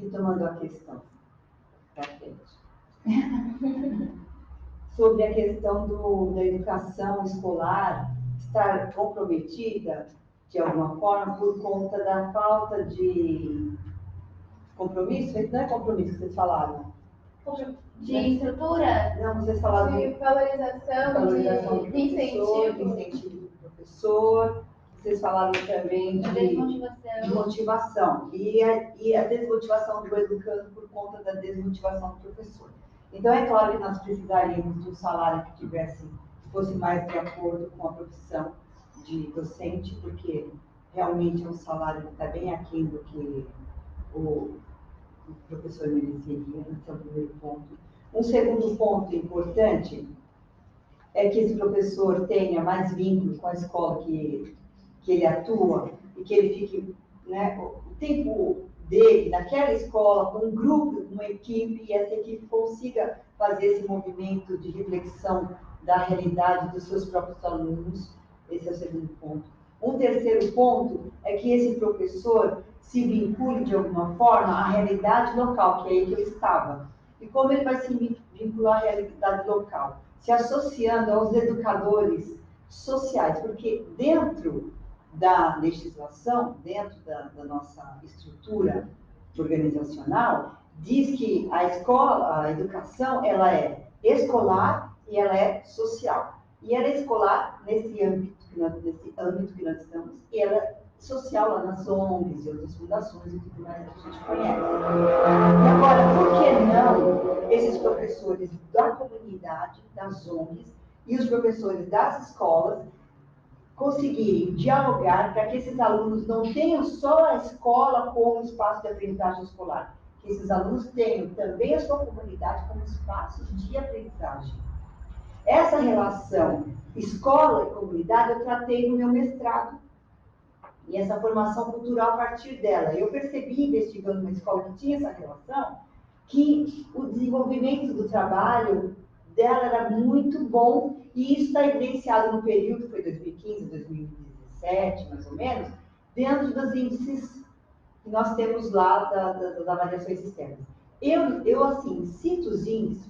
retomando a questão da frente, sobre a questão da educação escolar estar comprometida, de alguma forma, por conta da falta de compromisso, não é compromisso que vocês falaram? De estrutura? Não, vocês falaram de valorização, de incentivo do professor. Vocês falaram também de motivação. E a desmotivação do educando por conta da desmotivação do professor. Então, é claro que nós precisaríamos de um salário que fosse mais de acordo com a profissão de docente, porque realmente é um salário que está bem aquém do que o professor mereceria. Esse é o primeiro ponto. Um segundo ponto importante é que esse professor tenha mais vínculo com a escola que ele atua e que ele fique, né, o tempo dele naquela escola, com um grupo, uma equipe, e essa equipe consiga fazer esse movimento de reflexão da realidade dos seus próprios alunos. Esse é o segundo ponto. Um terceiro ponto é que esse professor se vincule de alguma forma à realidade local, que é aí que eu estava. E como ele vai se vincular à realidade local? Se associando aos educadores sociais, porque dentro da legislação, dentro da nossa estrutura organizacional, diz que a escola, a educação, ela é escolar e ela é social. E ela é escolar nesse âmbito que nós estamos, e ela é social lá nas ONGs e outras fundações e tudo mais que a gente conhece. E agora, por que não esses professores da comunidade, das ONGs, e os professores das escolas conseguirem dialogar para que esses alunos não tenham só a escola como espaço de aprendizagem escolar, que esses alunos tenham também a sua comunidade como espaço de aprendizagem. Essa relação escola e comunidade eu tratei no meu mestrado, e essa formação cultural a partir dela. Eu percebi, investigando uma escola que tinha essa relação, que o desenvolvimento do trabalho dela era muito bom, e isso está evidenciado no período, que foi 2015, 2017, mais ou menos, dentro dos índices que nós temos lá das avaliações externas. Eu assim, cito os índices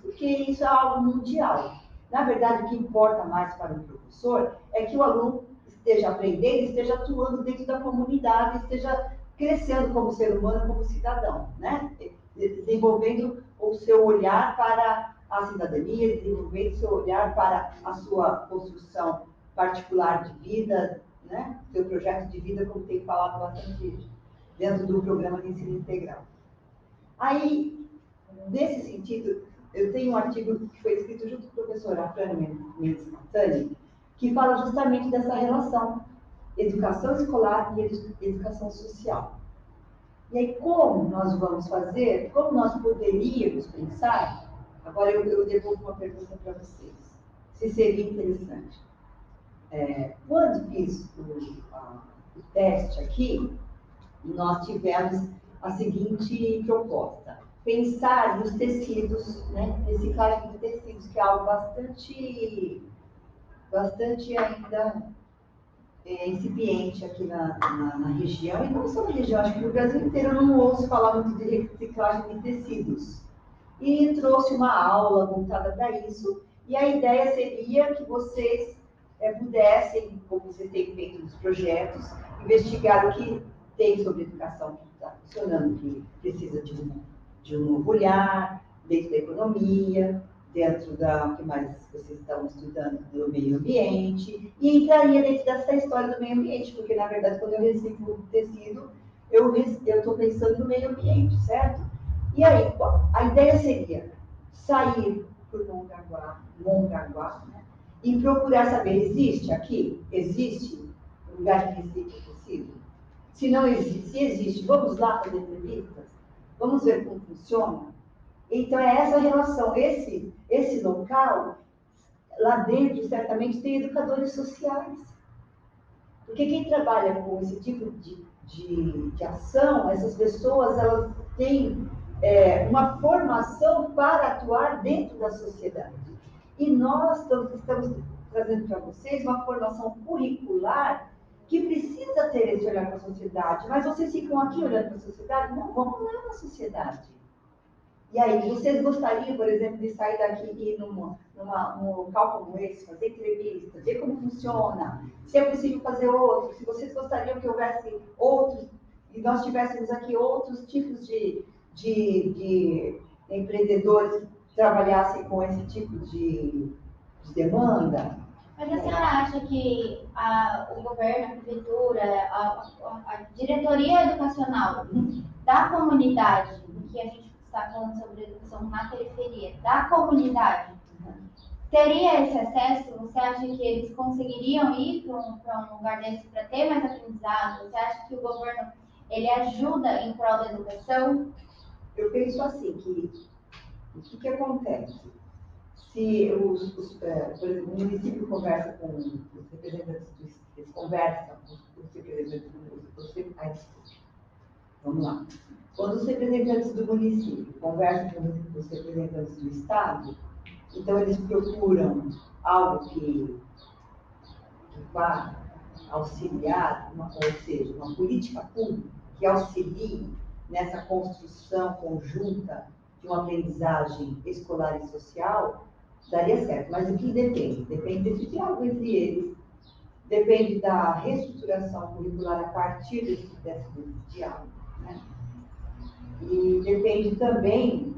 porque isso é algo mundial. Na verdade, o que importa mais para o professor é que o aluno esteja aprendendo, esteja atuando dentro da comunidade, esteja crescendo como ser humano, como cidadão, né? Desenvolvendo o seu olhar para a cidadania, desenvolvendo o seu olhar para a sua construção particular de vida, né? Seu projeto de vida, como tem falado bastante dentro do programa de ensino integral. Aí, nesse sentido, eu tenho um artigo que foi escrito junto com a professora Afrânia Mendes Matani, que fala justamente dessa relação educação escolar e educação social. E aí, como nós vamos fazer, como nós poderíamos pensar, agora eu devolvo uma pergunta para vocês, se seria interessante. Quando fiz o teste aqui, nós tivemos a seguinte proposta: pensar nos tecidos, né, reciclagem de tecidos, que é algo bastante ainda incipiente aqui na região, e não só na região, acho que no Brasil inteiro eu não ouço falar muito de reciclagem de tecidos. E trouxe uma aula voltada para isso, e a ideia seria que vocês pudessem, como vocês têm feito nos projetos, investigar o que tem sobre educação que está funcionando, que precisa de um novo olhar, dentro da economia, dentro da que mais vocês estão estudando, do meio ambiente, e entraria dentro dessa história do meio ambiente, porque, na verdade, quando eu reciclo o tecido, eu estou pensando no meio ambiente, certo? E aí, a ideia seria sair por Mongaguá, né, e procurar saber, existe aqui? Existe um lugar que recicla tecido? Se não existe, se existe, vamos lá fazer entrevistas? Vamos ver como funciona? Então, é essa relação, esse local, lá dentro, certamente, tem educadores sociais. Porque quem trabalha com esse tipo de ação, essas pessoas, elas têm uma formação para atuar dentro da sociedade. E nós estamos trazendo para vocês uma formação curricular que precisa ter esse olhar para a sociedade, mas vocês ficam aqui olhando para a sociedade? Não, vamos lá na sociedade. E aí, vocês gostariam, por exemplo, de sair daqui e ir num local como esse, fazer entrevista, ver como funciona, se é possível fazer outro, se vocês gostariam que houvesse outros, e nós tivéssemos aqui outros tipos de empreendedores que trabalhassem com esse tipo de demanda? Mas a senhora acha que o governo, a prefeitura, a diretoria educacional da comunidade, que a gente está falando sobre educação na periferia, da comunidade, teria esse acesso? Você acha que eles conseguiriam ir para um lugar desse para ter mais aprendizado? Você acha que o governo ele ajuda em prol da educação? Eu penso assim, que o que acontece? Se por exemplo, o município conversa com os representantes eles conversam com os representantes vamos lá. Quando os representantes do município conversam com os representantes do Estado, então eles procuram algo que vá auxiliar, ou seja, uma política pública que auxilie nessa construção conjunta de uma aprendizagem escolar e social, daria certo. Mas o que depende? Depende desse diálogo entre eles, depende da reestruturação curricular a partir desse diálogo, né? E depende também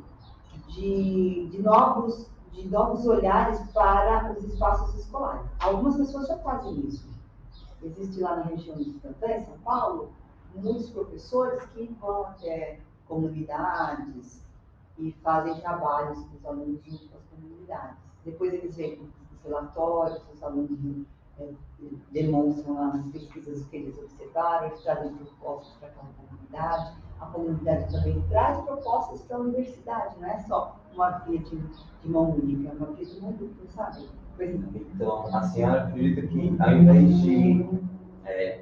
de novos olhares para os espaços escolares. Algumas pessoas já fazem isso. Existe lá na região de Tantã, em São Paulo, muitos professores que vão até comunidades e fazem trabalhos com os alunos junto com as comunidades. Depois eles veem os relatórios, os alunos demonstram lá nas pesquisas o que eles observaram, eles trazem propostas para aquela comunidade. A comunidade também traz propostas para a universidade, não é só uma via de mão única, é uma via de mão dupla, sabe? Então, a senhora acredita que, ao invés de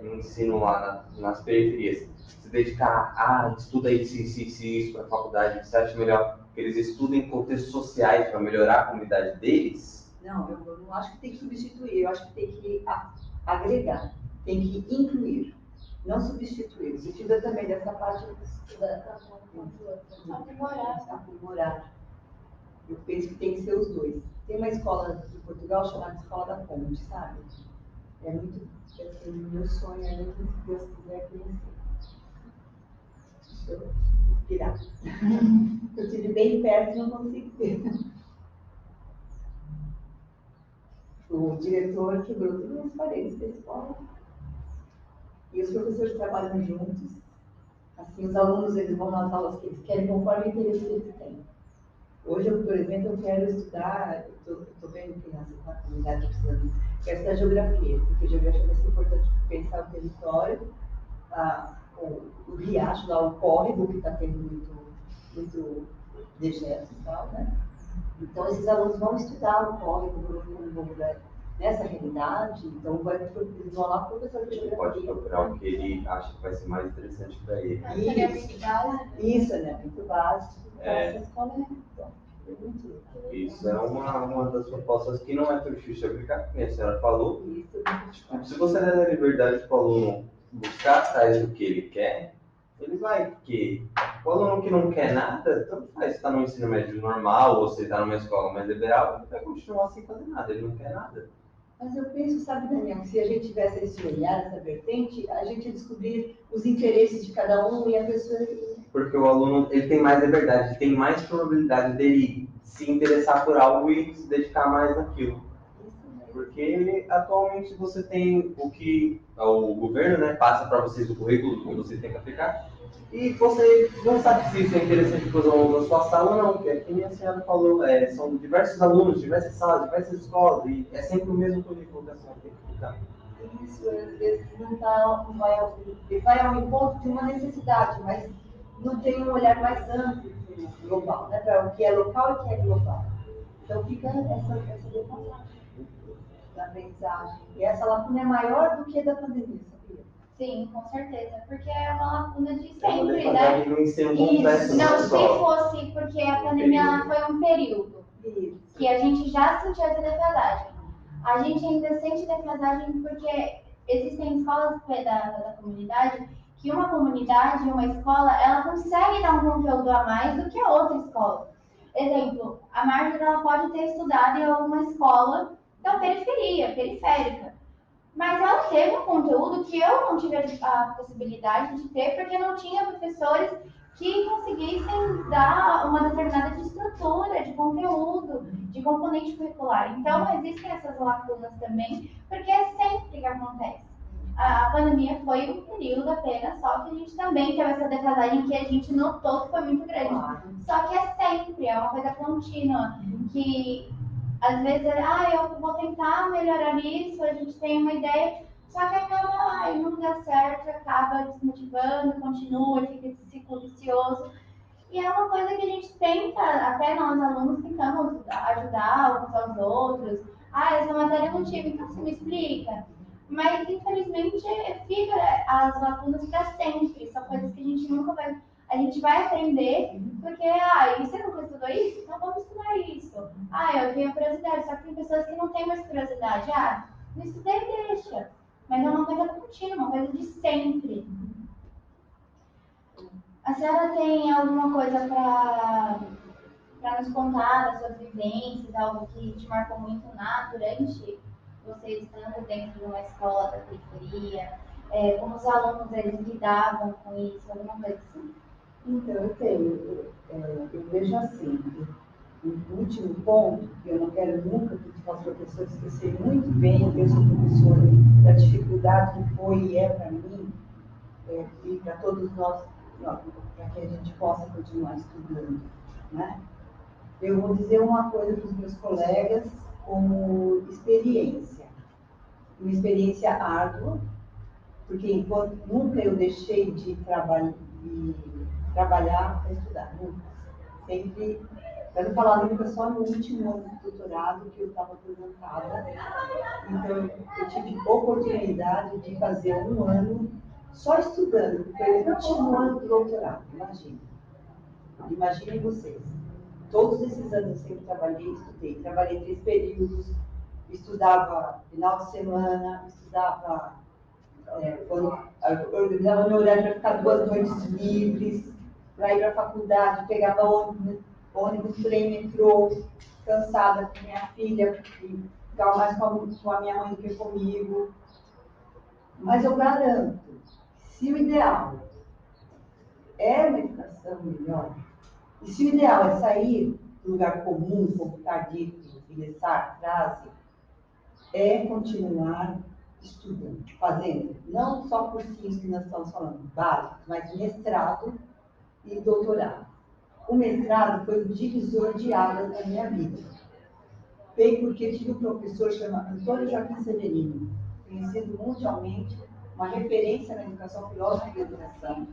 um ensino lá nas periferias, se dedicar estuda isso para a faculdade, você acha melhor que eles estudem contextos sociais para melhorar a comunidade deles? Não, eu não acho que tem que substituir, eu acho que tem que agregar, tem que incluir, não substituir. Os estudantes também dessa parte aprimorar. Eu penso que tem que ser os dois. Tem uma escola em Portugal chamada Escola da Ponte, sabe? É muito, assim, meu sonho é muito, se Deus quiser, conhecer. Deixa eu inspirar. Eu estive bem perto e não consegui ver. O diretor quebrou todas as paredes da escola. E os professores trabalham juntos. Assim, os alunos eles vão nas aulas que eles querem conforme o interesse que eles têm. Hoje, por exemplo, eu quero estudar, estou vendo que na comunidade precisando, quero estudar geografia, porque geografia vai ser importante pensar o território, o riacho, lá, o córrego, que está tendo muito dejeto e tal, né? Então, esses alunos vão estudar o córrego, nessa realidade, então eles vão lá para o professor de geografia. Pode procurar o que ele acha que vai ser mais interessante para ele. Isso, né? Muito básico. Essa escola Isso é uma das propostas que não é tão difícil de aplicar, como a senhora falou. Tipo, se você der a liberdade para o aluno buscar atrás do que ele quer, ele vai, porque o aluno que não quer nada, tanto faz se está no ensino médio normal ou se está numa escola mais liberal, ele vai continuar sem fazer nada, ele não quer nada. Mas eu penso, sabe, Daniel, que se a gente tivesse esse olhar, essa vertente, a gente ia descobrir os interesses de cada um e a pessoa... Porque o aluno ele tem mais liberdade, tem mais probabilidade dele se interessar por algo e se dedicar mais naquilo. Porque atualmente você tem o que o governo, né, passa para vocês o currículo que vocês têm que aplicar e você não sabe se isso é interessante para os alunos da sua sala ou não, porque como a senhora falou, são diversos alunos, diversas salas, diversas escolas e é sempre o mesmo currículo que a senhora tem que aplicar. Isso, às vezes não vai ao encontro de uma necessidade, mas não tem um olhar mais amplo, global, né, para o que é local e o que é global. Então fica essa defasagem da aprendizagem. E essa lacuna é maior do que a da pandemia, sabia? Sim, com certeza, porque é uma lacuna de É uma sempre, defasagem né? no ensino completo, Não, não se só. fosse porque a pandemia ela foi um período que a gente já sentiu essa defasagem. A gente ainda sente defasagem porque existem escolas da comunidade que uma comunidade, uma escola, ela consegue dar um conteúdo a mais do que a outra escola. Exemplo, a Marjorie ela pode ter estudado em alguma escola da periferia, periférica. Mas ela teve um conteúdo que eu não tive a possibilidade de ter, porque não tinha professores que conseguissem dar uma determinada estrutura, de conteúdo, de componente curricular. Então, existem essas lacunas também, porque é sempre que acontece. A pandemia foi um período apenas, só que a gente também teve essa defasagem que a gente notou que foi muito grande. Só que é sempre, é uma coisa contínua, que às vezes, eu vou tentar melhorar isso, a gente tem uma ideia, só que acaba, não dá certo, acaba desmotivando, continua, fica esse ciclo vicioso. E é uma coisa que a gente tenta, até nós alunos, tentamos ajudar uns aos outros. Essa matéria eu não tive, então você me explica. Mas, infelizmente, fica as lacunas para sempre. São coisas que a gente nunca vai... A gente vai aprender, porque, você nunca estudou isso? Então vamos estudar isso. Eu tenho curiosidade, só que tem pessoas que não têm mais curiosidade. Não estudei, deixa. Mas é uma coisa contínua, uma coisa de sempre. A senhora tem alguma coisa para nos contar das suas vivências, algo que te marcou muito durante você estando dentro de uma escola da periferia? Como os alunos eles lidavam com isso, alguma coisa assim? Então, eu vejo assim, o último ponto, que eu não quero nunca criticar os professores, que eu sei muito bem, eu sou professora, da dificuldade que foi e é para mim, e para todos nós, para que a gente possa continuar estudando, né? Eu vou dizer uma coisa para os meus colegas como experiência, uma experiência árdua, porque enquanto nunca eu deixei de trabalhar para estudar, nunca. Sempre, para não falar nunca, só no último ano de doutorado que eu estava aposentada. Então, eu tive oportunidade de fazer um ano só estudando, porque foi o último ano do doutorado, imagina. Imaginem vocês. Todos esses anos eu sempre trabalhei, estudei. Trabalhei 3 períodos, estudava final de semana, estudava quando eu organizava meu horário para ficar 2 noites livres, para ir para a faculdade, pegava ônibus, trem, metrô, cansada com minha filha, e ficava mais com a minha mãe do que comigo. Mas eu garanto, se o ideal é uma educação melhor, e se o ideal é sair do lugar comum, como está dito, ingressar, frase, é continuar estudando, fazendo, não só cursinhos que nós estamos falando, básicos, mas mestrado e doutorado. O mestrado foi o divisor de águas da minha vida. Veio porque tive um professor chamado Antônio Joaquim Severino, conhecido mundialmente, uma referência na educação, filósofo de educação.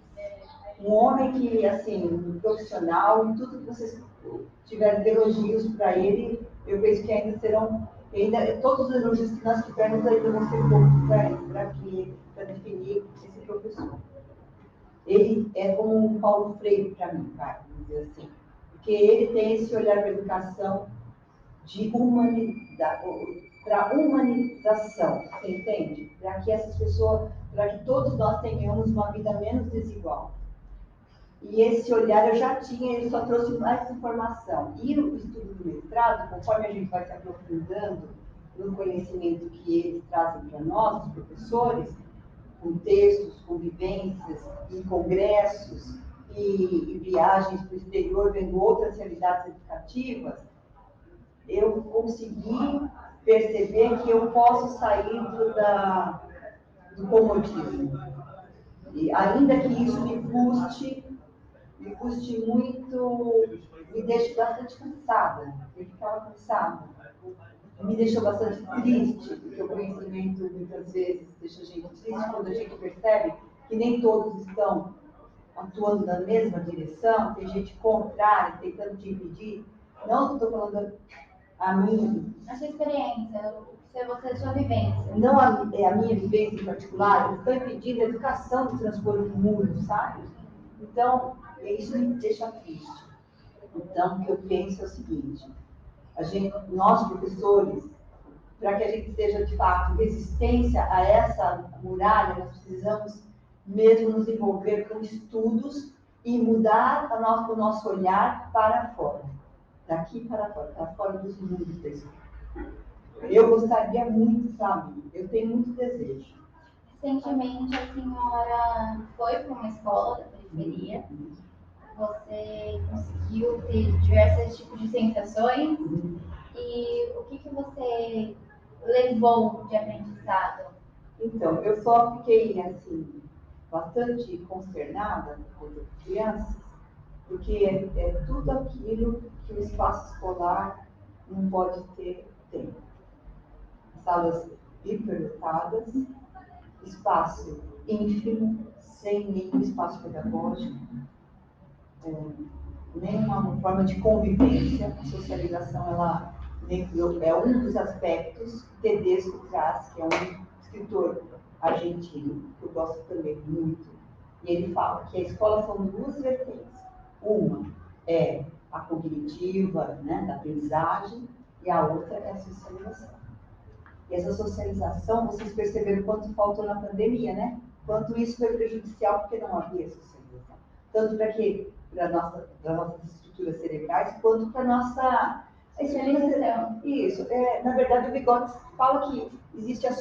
Um homem que, assim, um profissional, e tudo que vocês tiverem de elogios para ele, eu penso que ainda serão, todos os elogios que nós tivermos ainda vão ser poucos para definir esse professor. Ele é como um Paulo Freire para mim, vamos dizer assim, porque ele tem esse olhar para a educação de humanidade, para humanização, você entende? Para que essas pessoas, para que todos nós tenhamos uma vida menos desigual. E esse olhar eu já tinha, ele só trouxe mais informação. E o estudo do mestrado, conforme a gente vai se aprofundando no conhecimento que eles trazem para nós, os professores, com textos, com vivências, em congressos e viagens para o exterior, vendo outras realidades educativas, eu consegui perceber que eu posso sair do comodismo. E ainda que isso me custe muito, me deixe bastante cansada. Eu ficava cansada. Me deixou bastante triste, porque o conhecimento muitas vezes deixa a gente triste quando a gente percebe que nem todos estão atuando na mesma direção, tem gente contrária, tentando te impedir. Não estou falando a minha. A sua experiência, a sua vivência. Não a minha vivência em particular, eu estou impedindo a educação de transpor o mundo, sabe? Então, isso me deixa triste. Então, o que eu penso é o seguinte, nós professores, para que a gente seja, de fato, resistência a essa muralha, nós precisamos mesmo nos envolver com estudos e mudar o nosso olhar para fora, daqui para fora dos mundos da escola. Eu gostaria muito, sabe? Eu tenho muito desejo. Recentemente, a senhora foi para uma escola da periferia. Você conseguiu ter diversos tipos de sensações. E o que você levou de aprendizado? Então, eu só fiquei, assim, bastante consternada com as crianças, porque é tudo aquilo que o espaço escolar não pode ter tempo. Salas hiperlotadas, espaço ínfimo, sem nenhum espaço pedagógico, nenhuma forma de convivência. A socialização é um dos aspectos que Tedesco traz, que é um escritor argentino, que eu gosto também muito. E ele fala que a escola são duas vertentes. Uma é a cognitiva, né, da aprendizagem, e a outra é a socialização. E essa socialização, vocês perceberam quanto faltou na pandemia, né? Quanto isso foi prejudicial porque não havia socialização. Tanto para nossas estruturas cerebrais, quanto para a nossa Socialização. Isso. Na verdade, o Vygotsky fala que existe a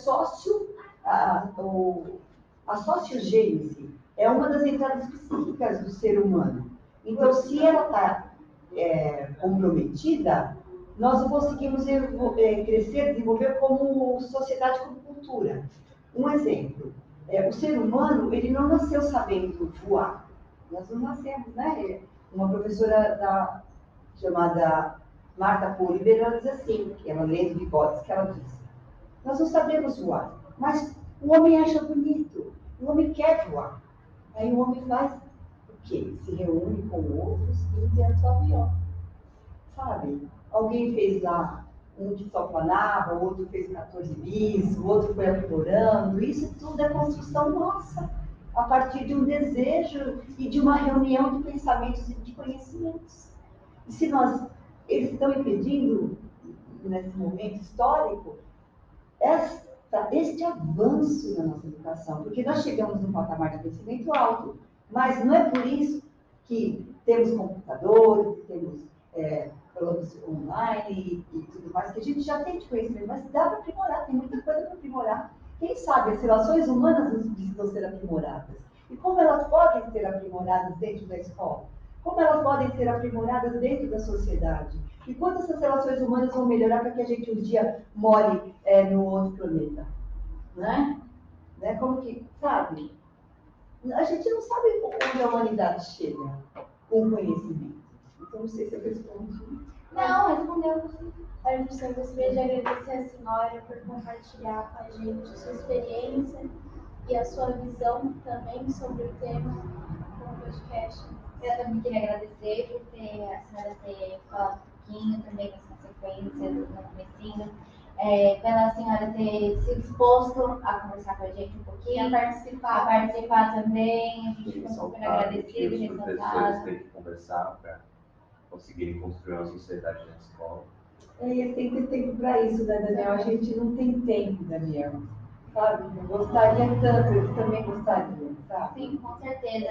sociogênese. É uma das entradas psíquicas do ser humano. Então, se ela está comprometida, nós não conseguimos crescer, desenvolver como sociedade, como cultura. Um exemplo, o ser humano, ele não nasceu sabendo voar. Nós não nascemos, né? Uma professora chamada Marta Poliber, ela diz assim, que ela lê do Vygotsky, que ela diz, nós não sabemos voar, mas o homem acha bonito, o homem quer voar. Aí o homem faz o quê? Se reúne com outros e inventa o avião. Sabe? Alguém fez lá um que só planava, o outro fez 14 bis, o outro foi aprimorando. Isso tudo é construção nossa, a partir de um desejo e de uma reunião de pensamentos e de conhecimentos. E se eles estão impedindo, nesse momento histórico, este avanço na nossa educação, porque nós chegamos num patamar de conhecimento alto, mas não é por isso que temos computadores, temos planos online e tudo mais, que a gente já tem de conhecimento, mas dá para aprimorar, tem muita coisa para aprimorar. Quem sabe as relações humanas precisam ser aprimoradas. E como elas podem ser aprimoradas dentro da escola? Como elas podem ser aprimoradas dentro da sociedade? E quando essas relações humanas vão melhorar para que a gente um dia more no outro planeta? Né? Como que, sabe? A gente não sabe onde a humanidade chega com conhecimento. Então, não sei se eu respondi. Não, respondeu. Eu gostaria de agradecer a senhora por compartilhar com a gente sua experiência e a sua visão também sobre o tema do podcast. Eu também queria agradecer por a senhora ter falado um pouquinho também das consequências no comecinho, pela senhora ter se disposto a conversar com a gente um pouquinho, a participar também. A gente ficou super agradecido e Os professores têm que conversar para conseguirem construir uma sociedade na escola. Tem que ter tempo para isso, né, Daniel? A gente não tem tempo, Daniel. Sabe? Eu gostaria tanto, eles também gostariam, sabe? Sim, com certeza.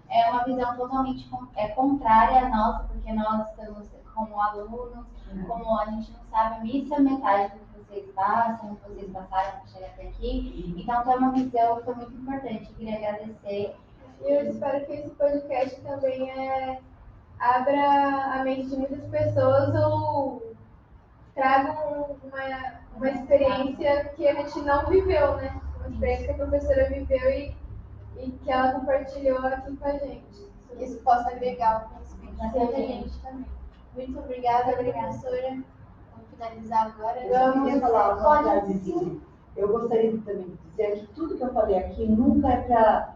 É uma visão totalmente contrária à nossa, porque nós estamos como alunos, como a gente não sabe a missa metade do que vocês passam, do que vocês passaram para chegar até aqui. Então, tem uma visão que foi muito importante. Eu queria agradecer. E eu espero que esse podcast também abra a mente de muitas pessoas ou traga uma experiência que a gente não viveu, né? Uma experiência que a professora viveu e que ela compartilhou aqui com a gente. Que isso possa agregar o conhecimento da gente também. Muito obrigada, professora. Vamos finalizar agora. Vamos falar uma frase. Eu gostaria também de dizer que tudo que eu falei aqui nunca é para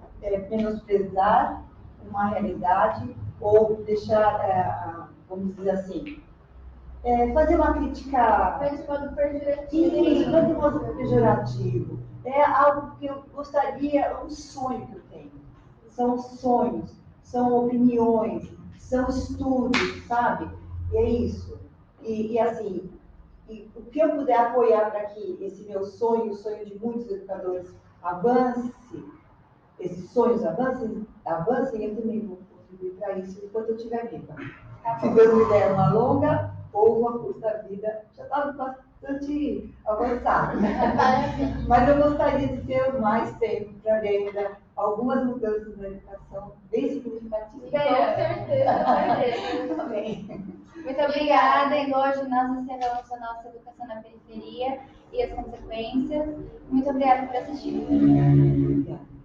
menosprezar uma realidade ou deixar, vamos dizer assim, fazer uma crítica. Mas de modo pejorativo. Isso, não de modo pejorativo. É algo que eu gostaria, é um sonho que eu tenho. São sonhos, são opiniões, são estudos, sabe? E é isso. E assim, e o que eu puder apoiar para que esse meu sonho, o sonho de muitos educadores, avance, esses sonhos avancem, eu também vou contribuir para isso enquanto eu estiver viva. Se Deus me der uma longa ou uma curta vida, já estava bastante avançada. Mas eu gostaria de ter mais tempo para ver ainda algumas mudanças na educação bem significativas. Com certeza vai ter. Também. Muito obrigada, e hoje nós encerramos a nossa Educação na Periferia e as consequências. Muito obrigada por assistir. Obrigada.